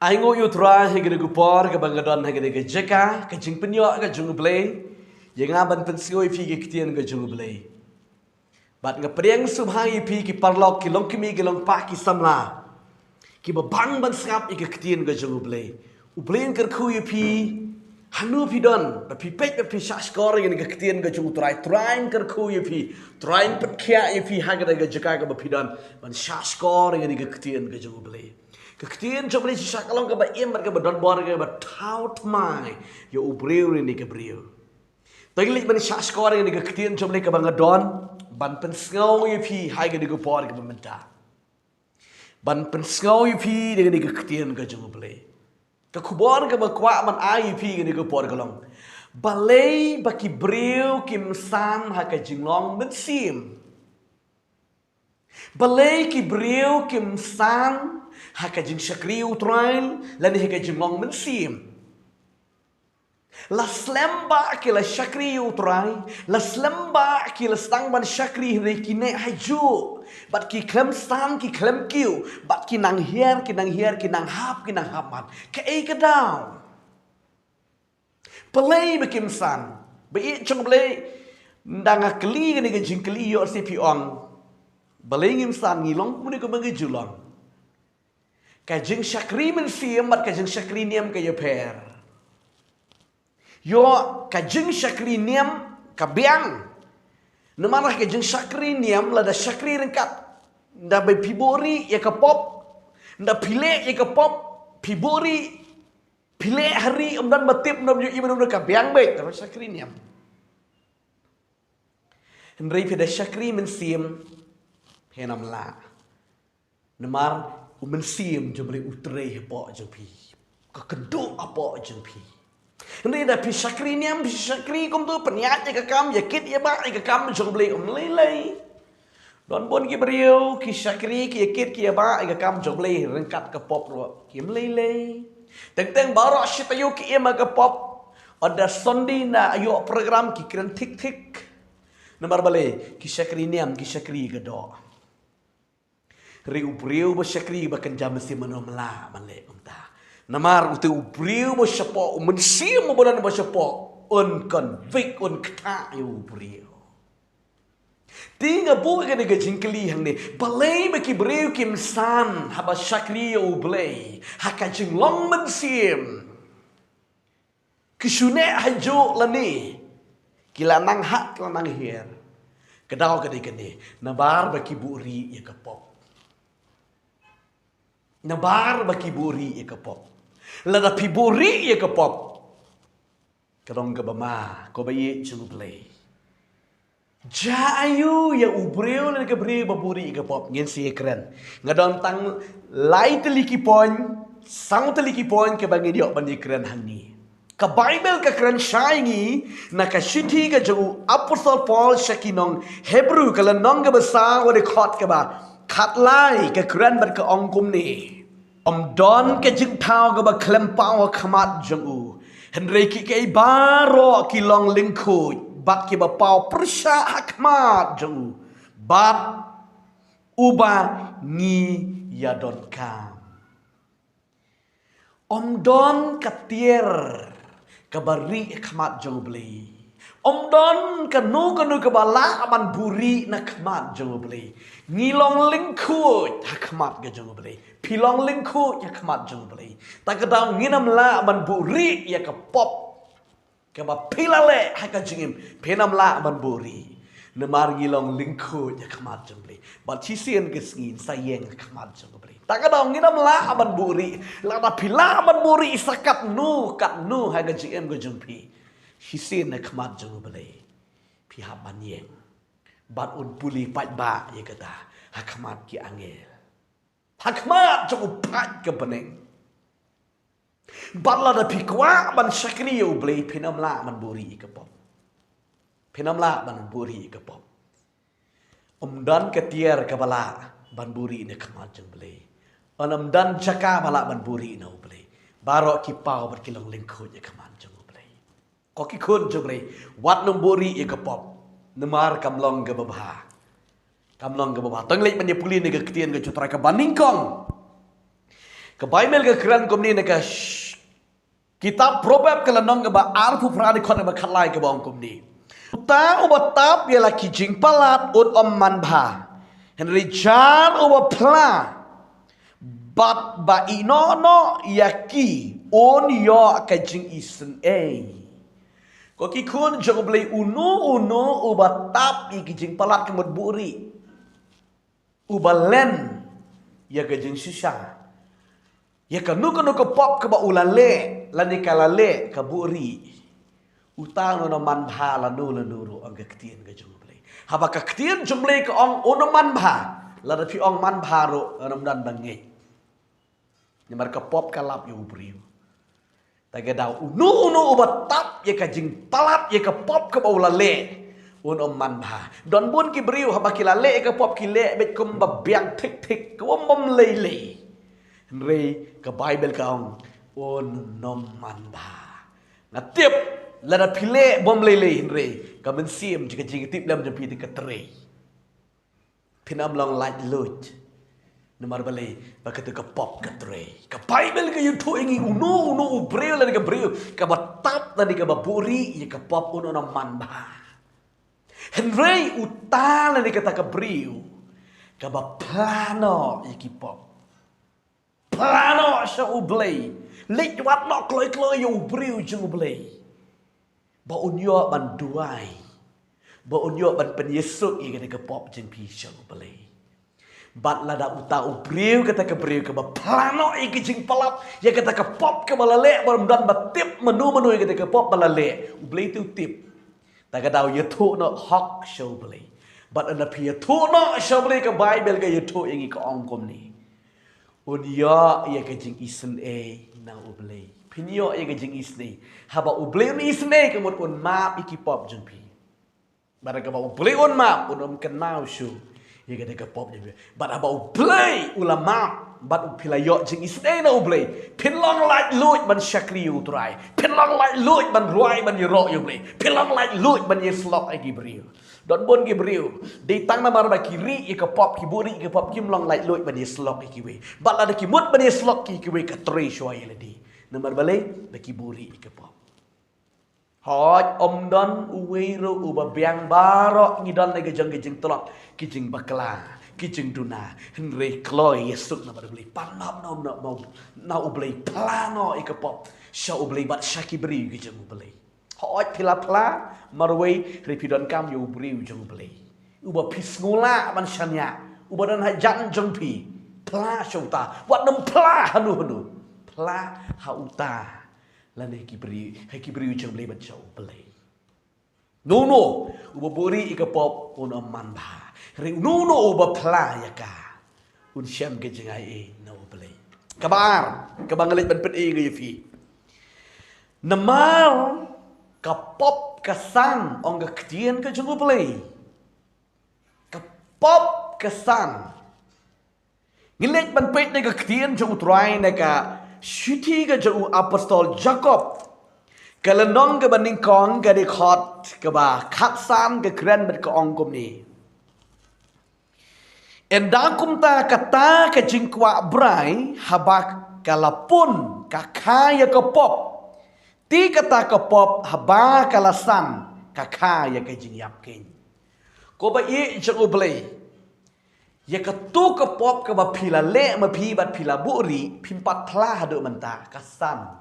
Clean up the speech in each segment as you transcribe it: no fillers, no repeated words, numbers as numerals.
Aingo yutra hegede gupor ke bangadon hegede ke jeka ke jing penyo ke jung blay yang aban pensio ipi ke kitian ke jung blay bat ngapriang subhang ipi ki parlok ki long kimi ki long pa ki samla ki babang ban sngap ke kitian ke jung blay ublain ker khu ipi hanu pidon ba pi pek ba pi shas kor ke kitian ke jung trai train ker khu ipi train pet kya ipi hagede ke jeka ke ba pidon ban shas kor ke kitian ke jung blay Kektian coba ni sisa kalong ke ba iem ke ba don bor ke ba taut mai yo ubreu ni ke breu. Taglik ban sisa skor ni kektian coba ni ke ba ngadon ban pensngau ye pi hai ke ko por ke ba menta. Ban pensngau ye pi de ni kektian ke jung ble. Ke kubor ke ba kwa man ai pi ke ni ko por kalong. Balei ba ki breu kim sam ha ke jinglong ben sim. Balei ki breu kim sam haka jing shakri utrail lani haka jing long mensim la slemba ki la shakri utrai la slemba ki la stang ban shakri re ki ne haju bat ki klem stan ki klem kiu bat ki nang hier ki nang hap mat ke e ke down pelai bekim san be chung blai ndanga kli ni ke jing kli yo si pi on balai ngim san ngilong muni ko mangi julong Kajing syakri mensiam bat kajing syakri niam kaya per. Yo kajing syakri niam kabiang. Namarah kajing syakri niam lada syakri rengkat. Nda bay pibori ya kapop. Nda pile ya kapop. Pibori pile hari umdan batip nam yu iman umdan kabiang bay. Tapi syakri niam. Hendrai pada syakri mensiam henam la. Namar mensiam je boleh utrai apa je pi. Kekeduk apa je pi. Ini dah pi syakri niam pi syakri kum tu peniat je kam yakit ya ba ke kam je boleh lelai. Don bon ki beriau ki syakri ki yakit ki ya ba ke kam je boleh rengkat ke pop ro ki lelai. Teng-teng baru syitayu ki ema ke pop. Ada sondi na ayo program ki keren tik-tik. Nomor balik ki syakri niam ki syakri ke do. Riu briu bo syakri ba kenjam si manom la male umta namar utu briu bo syapo mensim bo dan bo syapo un konvik un kta yu briu tinga bu ke ne jingkli hang ne balai ba ki briu kim san haba syakri yu blai haka jing long mensim kisune hajo lani kilanang hak kilanang hier kedau ke ne nabar ba ki buri ya kapop Nabar baki buri ya kapop. Lada pi buri ya kapop. Kadang ke bama, ko bayi chung play. Jayu ya ubreu le ke bri baburi ya kapop ngin si keren. Ngadon tang lai teliki poin, sang teliki poin ke bangi diok bandi keren hani. Ka Bible ka keren syaingi na ka shithi ka ju Apostle Paul syakinong Hebrew ka lanong ke besar wa de khot ke ba. Khát lai cái kren bật cái ông cung này đón cái chừng thao cái bà klem pao khamat jong u Henry cái baro ki long linh khôi bat cái bà pao prasha khamat jong u bat uba ngi ya don kam đón cái tier cái bà ri khamat jong beli đón cái nu cái bà la ban buri na khamat jong beli Ngilong lingkut hakmat ke jong beli. Pilong lingkut ya khamat jong beli. Tak kedau nginam la ban buri ya ke pop. Ke ba pilale haka jingim penam la ban buri. Nemar ngilong lingkut ya khamat jong beli. Ba chisien ke ngin sayeng khamat jong beli. Tak kedau nginam la ban buri. La ba pila ban buri sakat nu kat nu haka jingim ke jong pi. Chisien na khamat jong beli. Pi haban yeng. Bat un puli pat ba ye kata hakmat ki angel hakmat jong pat ke beneng bat la da pikwa ban syakri u blei pinam la man buri ke pop pinam la ban buri ke pop dan ke tier ke bala ban buri ne khamat jong blei dan jaka bala ban buri no blei barok ki pau ber kilong lingkho ye khamat jong blei ko ki khun jong blei wat no buri ye ke pop Nemar kamlong ke babah. Kamlong ke babah. Tenglik menye puli ni ke ketian ke cutra ke bandingkong. Ke Bible ke keran komni ne ka kitab Proverb ke lanong ke ba arfu fradi khot ba khalai ke ba ong komni. Ta uba tap ialah kijing palat ut man bha. Henry jar uba pla bat ba ino no yaki on yo kijing isen ko ki kun jong blai unu uba tap i kijing palat ke mut buri. Uba len ya kijing sisa. Ya kanu pop ke ba ulale lani kalale ka buri. Utang no man bha lanu ro ang ketien ke jong blai. Haba ka ketien jong blai ke ong ono man bha. La da pi ong man bha ro nam dan bangai. Ni mar ka pop kalap yu bri. Ta ga dau unu ubat tap ye ka jing palat ye ka pop ke ba ulale. Un man bha. Don bun ki briu haba ki lale ka pop ki le bet kum ba biang tik ko mom le. Rei ke Bible ka ong nom man bha. Na tip lada pile bom lele rei ka men sim jika jing tip lam jampi ka tre. Pinam long light lut. Nomor bale ba ka ka pop ka tre. Ka Bible ka yu to ingi unu breu la ka breu ka ba tap tadi ka ba buri ye ka pop nom man bha. Henry utala ni kata ka breu ka ba plano iki pop. Plano sa ublay. Lit wat no kloy yu briu jung ublay. Ba unyo ban duai. Ba unyo ban penyesuk i kata ke pop jeng pi jung ublay. Bat lada uta ubriu kata ke briu ke ba plano i ke jeng palap. Ya kata ke pop ke balale dan ba tip menu i kata ke pop balale. Ublay tu tip. Ta kata yu tu no hok sa ublay. Bat anda pi yu tu no sa ublay ke Bible ke yu tu ingi ke ongkom ni. Unia ia kajing isen na ublay. Pinyo ia kajing isne. Haba ublay un isne kemut un map iki pop jengpi. Barang kaba ublay un map un kenau shu. Ia kata ke pop jengpi. Barang haba ublay ula map. Bat upilayo jeng isne na ublay. Pinlong light luit ban syakri utrai. Pinlong light luit ban ruai ban yurok ublay. Pinlong light luit ban yeslok agi beriu. Don bon ki beriu. Di tang na marba kiri i ka pop ki buri i ka pop kim long light loit ban yeslok i ki we. Bat la ki mut ban yeslok ki we ka tre shwa i ledi. Namar balai ba ki buri i ka pop. Hoj don uwe ro uba biang baro ngidon na gejeng tolak kijing bakla kijing duna henry kloy yesuk namar balai panap na ublay plano i ka pop. Sha ublay bat shaki beri gejeng ublay. Hoj pila marway repidon kam yu briu jeng blay. Uba pis ngula man shanya. Uba dan hajan jeng pi. Pla shauta. Wat nem pla hanu. Pla hauta. Lan heki briu jeng blay bat shau blay. Nuno. Uba buri ika pop un man ba. Nuno uba pla yaka. Un syam ke jeng ai na blay. Kabar. Kabangalit ban pet ga yafi. Namar kapop kesan ong ketien ke jengku play. Kapop kesan. Ngilet ban pet ne ke ketien jengku try ne ka syuti ke jengku apostol Jacob. Kalenong ke banding kong ke de khot ke ba khatsan ke kren bet ke ong kum ni. Endakum ta kata ke jengkwa brai habak kalapun kakaya kapop. Ti kata ke pop haba kalasan kakaya ke jingyap ken. Ko ba i jeng ublay. Ya ke tu ke pop ke ba pila le ma pi bat pila buri pimpat plah hadu menta kasan.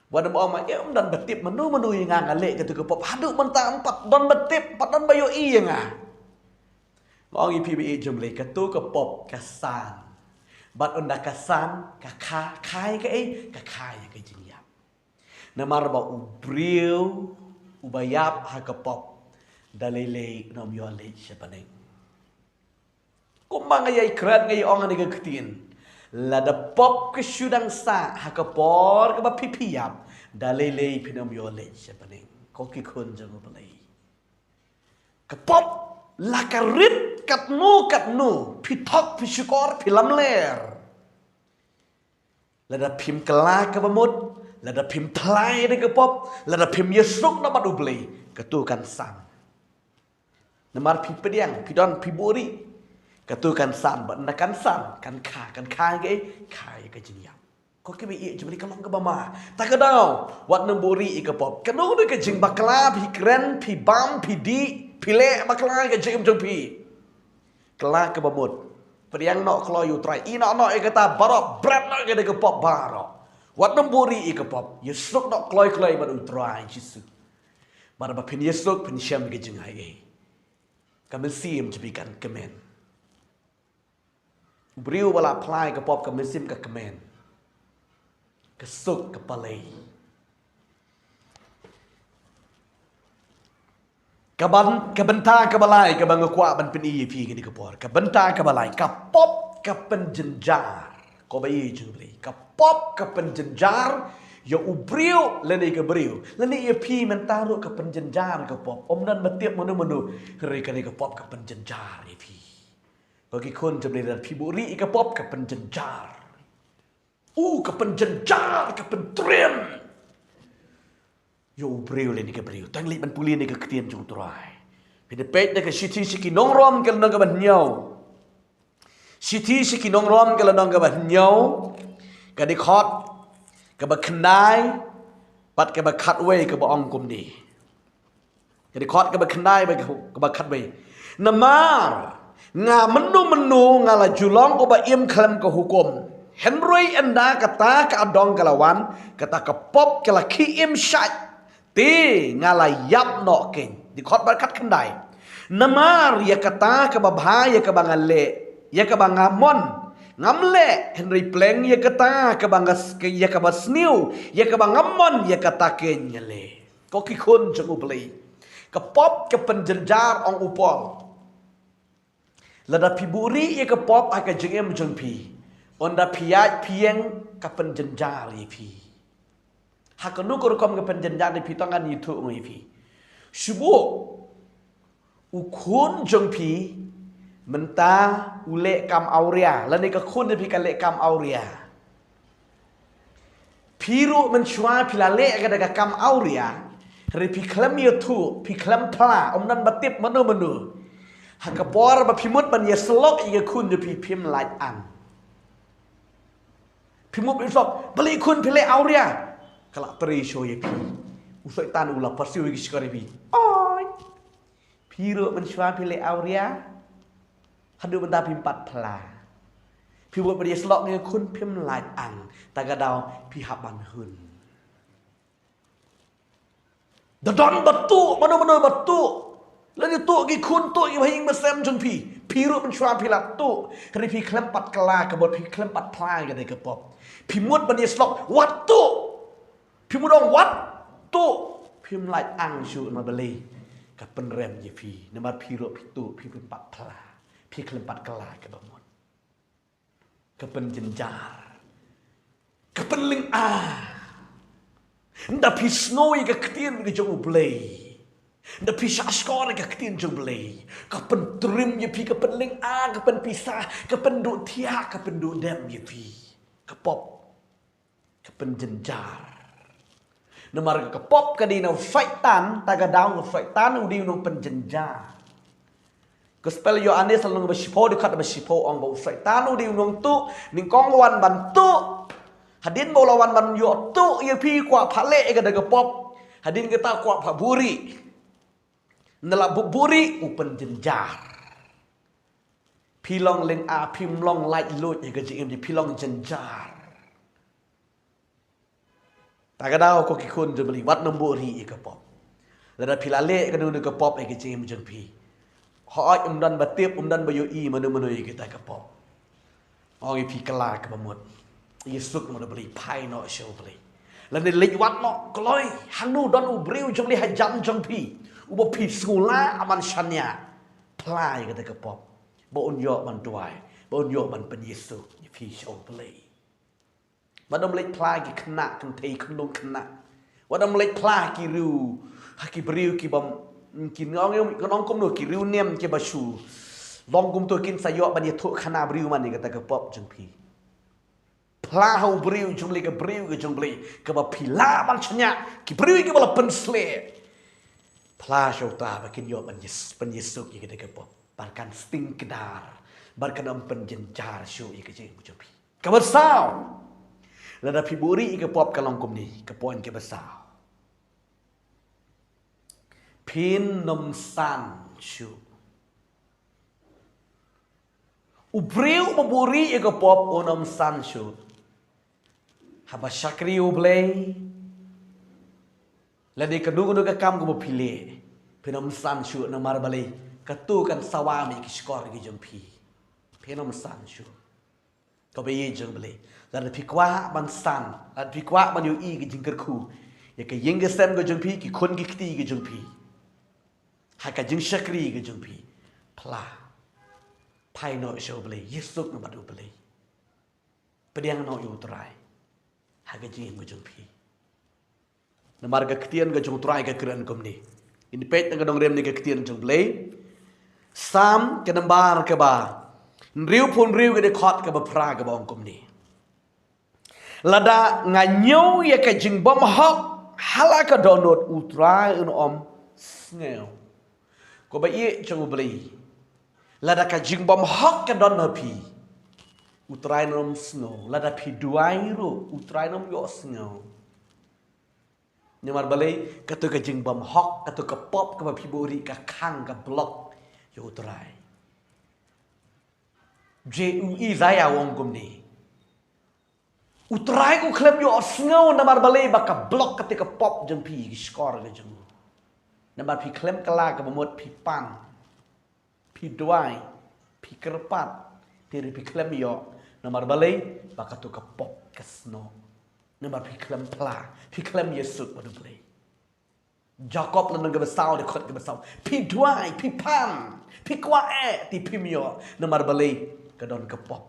Wadam oma dan betip menu yang ngale ke tu ke pop hadu menta empat don betip empat don bayo i nga. Ngong i PBI jumlay ke tu ke pop kasan. Bat unda kasan kai ke kakaya ke jingyap. Namar ba ubriu ubayap ha ka pop dalile nom yo le sepaneng. Kumang ay krat ngay ong ani ka ketin. La da pop ke sudang sa ha ka por ka ba pipiyap dalile pinom yo le sepaneng. Ko ki kun jang balai. Ka pop la ka rit kat nu pitok pisukor pilam ler. La da pim kelak ka ba mut. Lada pim play de ke pop, lada pim yesuk na madu blay, ketu kan sang. Namar pi pediang, pi don pi buri. Katu kan san ba na kan san kan kha ke khai ke jinyam. Ko ke bi je beli kalong ke bama. Ta ka dau wat nemburi ke pop. Kanu de ke jing bakla pi kren pi bam pi di pi le bakla ke jing jong pi. Kela ke bamut. Priang nok klo yu trai. Ina nok ke ta barok brat nok ke de ke pop barok. Wat nemburi ke pop. Ye sok nok kloi ba u trai jisu. Bara ba pin ye sok pin syam ke jing ai. Kami sim je bi kan kemen. Beriu bala apply ke pop ke mesim ke kemen. Kesuk ke palai. Kebentar ke balai ke bangakwa ban peni pi ke di kepor. Kebentar ke balai ke pop ke penjenjar. Ko bayi jubli. Ke pop ke penjenjar ya ubriu leni ke beriu. Leni ye pi mentaru ke penjenjar ke pop. Om dan metiap menu hari ke pop ke penjenjar ye pi. Bagi kon jubli dan pi buri ke pop ke penjenjar. Ke penjenjar ke pentrem. Yo breu le ni ke breu. Tang li ban puli ni ke ketien jong turai. Pide pet de ke siki nong rom ke nong ke ban nyau. Siki nong rom ke nong ke ban nyau. Ke di khot ke ba khnai pat ke ba khat we ke ba ong kum ni. Ke di khot ke ba khnai ba ke ba khat we. Namar nga menu ngala julong ko ba im klam ke hukum. Henry enda kata ke adong kalawan kata ke pop ke laki im syat ti ngala yap no ken di khot berkat kendai namar ya kata ke babha ya ke bangale ya ke bangamon ngamle Henry pleng ya kata ke bangas ke ya ke basniu ya ke bangamon ya kata ke nyele ko ki khun jeng ubli ke pop ke penjenjar ong upol lada piburi ya ke pop aka jeng jeng pi onda piat pieng kapen jenjar pi. Hakanu korkom kapen jenjar pi tangan itu ngai pi. Subuh ukun jong pi menta ule kam aurea. Lani ka kun pi kale kam aurea. Piru menchua pilale aga kam aurea. Ri pi klam itu pi klam pla omnan batip menu. Hakapor ba pimut ban yeslok iga kun pi pim light an. Pimut besok beli kun pile aurea kalau teri show ye pi usai tan ulah persiu gi sekali pi oi piro menshua pile aurea hadu benda pimpat pla pimut beri slok nge kun pim light ang tagadau pi haban hun dadon batu mana batu lagi tu gi kun tu gi hing mesem jeng pi piro menshua pila tu kri pi klempat kala kebot pi klempat pla ga de kepop Pimut bani slok waktu pimut dong waktu pim light ang syu ma beli ka penrem je pi namar piro pitu pi empat pla pi kelempat kela ke bamut ke penjenjar ke penling nda pi snoi ke ketien ke jong blei nda pi saskor ke ketien jong blei ka pentrim je pi ke penling ke pen pisah ke penduk tia ke penduk dem je pi ke pop penjenjar namar ke pop ke di no syaitan taga daun syaitan udi no penjenjar gospel yo ane salung besipo dekat besipo ong bau syaitan udi no tu ningkong lawan bantu hadin bau lawan ban yo tu ye pi kwa phale ke daga pop hadin kita kwa phaburi nela buburi u penjenjar pilong leng pim long light lut ye ke jim di pilong jenjar tagadau ko kikun je beli wat nombori ke pop lada pilale ke nu ke pop ke jeng jeng pi hoi umdan batip umdan bayu i manu kita ke pop ong pi kala ke bamut yesuk mo beli pai no show beli lada lek wat no kloi hanu don ubriu jeng li hajam jeng pi ubo pi skula aman shanya plai ke pop bo un yo man tuai bo un yo man pen yesuk pi show beli Wadam lek pla ki kena kan tei kundung kena. Wadam lek pla ki riu haki beriu ki bam ki ngong kum no ki riu nem ki basu. Long kum to kin sayo ban ye thuk khana beriu man ni kata ke pop jeng pi. Pla hau beriu jumli ke beriu ke jumli ke ba pila ban chanya ki beriu ki bala pensle. Pla shota ba kin yo ban yes pen yesuk ki kata ke pop. Barkan sting kedar. Barkanam penjenjar show ika jeng bujopi. Kebersau. Lada piburi ika pop kalongkum ni. Kepoin kebersau. Pin nom san show. Ubriu paburi ika pop onom san show. Haba syakri ublay. Ladi kedua kam ko pile. Pinom san show na marbali. Katukan sawami ki skor ki jumpi. Pinom san show. Ko be ye jumble. Ladi pikwa ban san. Ladi pikwa ban yu i ki jingker ku. Ya ke yenge sem ko jumpi ki kun ki kti ki jumpi. Haka jing syakri ki jumpi. Pla. Pai no show beli. Yesuk na badu beli. Pediang no yu try. Haka jing ko jumpi. Namar ka ktian ka jung try ka kran kom ni. Ini pet nga dong rem ni ka ktian jung beli. Sam ke nambar ke ba. Riu pun riu ke de khot ke ba pra ke ba ong kom ni. Lada nganyo ya ka jing bom hok hala ka donot utrai un om sneo. Ko ba ye jung beli. Lada ka jing bom hok ka don pi. Utrai nom snow. Lada pi duai ru utrai nom yo snow. Nyamar balai katu ka jing bom hok katu ka pop ka pi bori ka khang ka block yo utrai. JUI zaya wong kum ni. Utrai ku klem yo snow namar balai ba ka block ka pop jeng pi skor ka jeng. Namar pi klem kala ka bamot pi pan. Pi duai, pi kerpat, tiri pi klem yo namar balai ba ka tu ka pop ka snow. Namar pi klem pla, pi klem Yesus pada balai. Jacob lan nga besau de khot ke besau. Pi duai, pi pan, pi kwae ti pi mio namar balai ka don ka pop.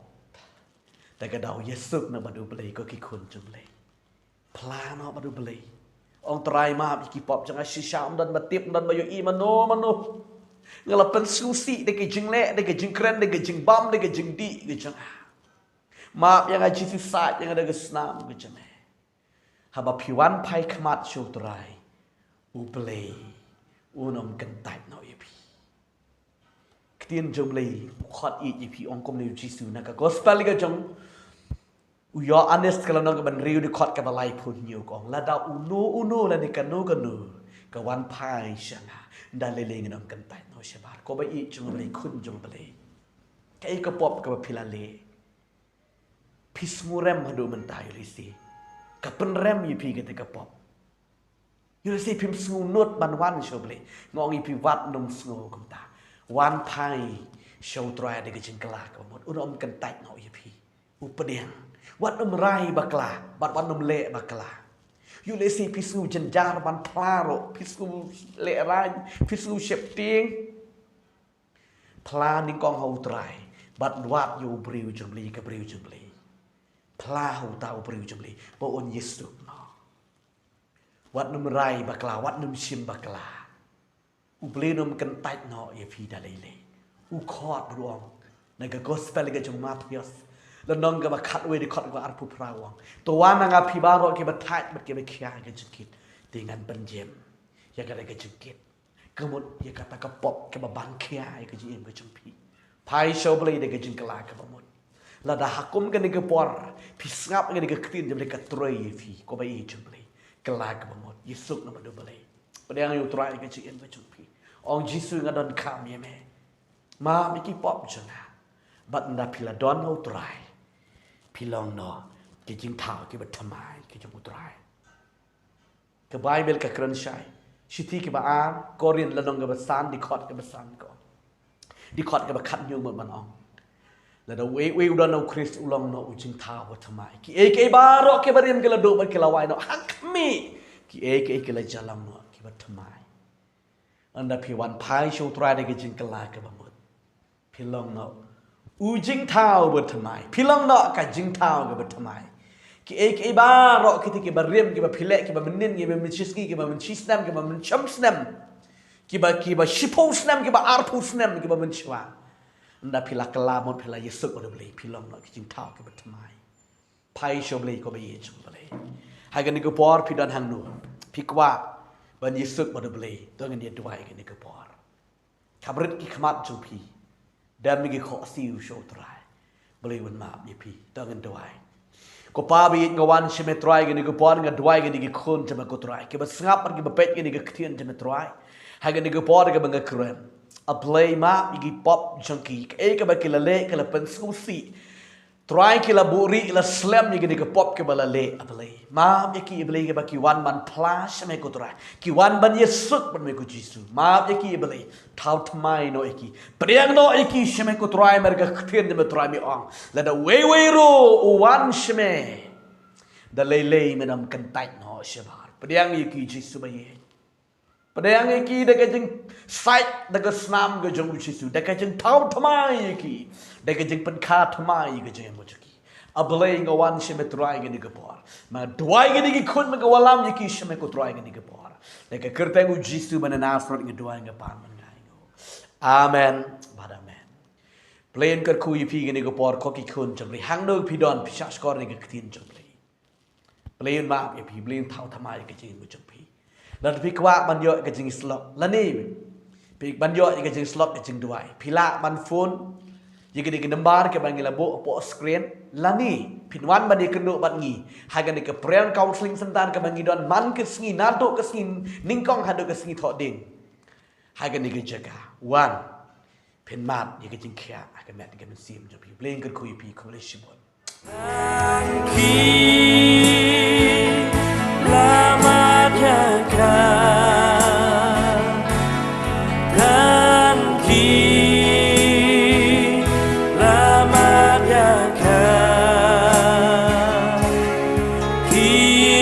Ta ka dau Yesus na badu balai ko ki kun jung balai. Pla no badu balai. Ong trai ma ki pop jang shisha dan batip dan bayo i mano. Ngalapan susi de ke jing le, de ke jing kren, de ke jing bam, de ke jing di ke jang. Maaf yang aji sisat yang ada gesnam ke jang. Haba piwan pai khamat show trai. Ublay unom kentai no yepi. Ketien jomlay khot i yepi ongkom ne Jisu na ka gospel ga jong uyo honest kalau nang ban riu di khot ka balai pun nyu kong lada uno la ni kanu ka wan pai shanga dan lele ngam kentai no shebar ko ba i jomlay kun jomlay kai ka pop ka pilale pismurem hadu mentai risi ka penrem yepi ka pop. You see pim sngu nut ban wan show beli ngongi pi wat num sngu kum ta wan pai show try de gejing kelak mot unom kentai no yepi upediang wat num rai bakla bat wan num le bakla you le see pi sngu jenjar ban plaro pi sngu le rai pi sngu shep ting pla ning kong hau try bat wat you briu jumli ka briu jumli pla hau ta briu jumli bo on Yesu wat num rai bakla wat num shim bakla u ble num kentai no ye phi dalele u khot ruang naga gospel ga jong mathias la nong ga khat we di khot ga arpu prawang to wana nga phi baro ke bathai bat ke be khya ga jikit dengan penjem ya ga ga jikit kemut ya kata ka pop ke ba bang khya ga ji em ga jong phi pai show ble de ga jing kala ka bamut la da hakum ga ni ga por phi ngap ga ni ga ktin de ka troi ye phi ko ba ye jong ble kelak bamot Yesus nama do balai padang yu try ke cien ke chupi ong Yesus ngadon kam ye me ma mi ki pop jona bat nda pila don ho try pilong no ke jing thao ke bat thamai ke jong try ke bible ka kran shai shiti ke ba a korin la dong ke basan di khot ke basan ko di khot ke ba khat nyu mon ban ong la da we udan no Christ ulong no jing thao bat thamai ki e ke ba ro ke barin ke la do ba ke la wai no hakmi ki e ke la jalam no ki bat thamai anda pi wan pai show try de ke jing kala ke ba mot pilong no u jing thao bat thamai pilong no ka jing thao ke bat thamai ki e ke ba ro ki ti ke ba riem ke ba phile ke ba menin ke ba menchiski ke ba menchisnam ke ba menchomsnam ki ba shipo snam ke ba arpu snam ke ba menchwa anda pila kala mot pila Yesus ko beli pilong no ki jing thao ke bat thamai pai show beli ko ba ye chung beli hagan ni ko por pi dan hang nu pi kwa ban Yesus ko beli to ngan dia duai ke ni ko por kabrit ki khamat chung pi Dan migi kho siu show try. Beli wan maap ye pi tangan doai. Ko pa bi ngawan shime try gini ko pon nga doai gini ki khun chama ko try. Ke ba sngap par ki ba pet gini ki ktien chama try. Ha gini ko pon ga banga kren. A play maap igi pop junkie. E ka ba kilale kala pen susi. Try kila buri ila slam ni gini ke pop ke balale abalai. Maaf ya ki ibalai ke baki wan ban flash me ko try. Ki wan ban yesuk ban me ko jisu. Maaf ya ki ibalai tau tmai no eki. Priang no eki sheme ko try merga khtien me try me ong. La da we ro wan sheme. Da lele me nam kantai no shebar. Priang eki jisu baye. Priang eki da kajing site da ka snam ga jong jisu. Da kajing tau tmai eki. Dega jeng penkat mai ke jeng mojaki. Ablay ngawan sheme try gini ke por. Ma duai gini ki kun magawalam yaki sheme ko try gini ke por. Dega kerteng u jisu mana nasrot nge duai nge pan mangai ngo. Amen. Bad amen. Plain ker ku yipi gini ke por koki kun jabli. Hang no pidon pisha skor ni ke ktin jabli. Plain ma yipi plain thau thamai ke jeng mojaki. Dan pi kwa ban yo ke jeng slok. Lani pi ban yo ke jeng slok ke jeng duai. Pila ban phone jika di kenembar ke bangi labo po screen lani pinwan bani kenu bat ngi hagan di ke prel counseling sentan ke bangi don man ke sngi nato ke sngi ningkong hado ke sngi thok ding hagan di ke jaga wan pinmat jika jingkia akan mat ke mensim jopi bling ke kui pi ko le shibon lama jaga He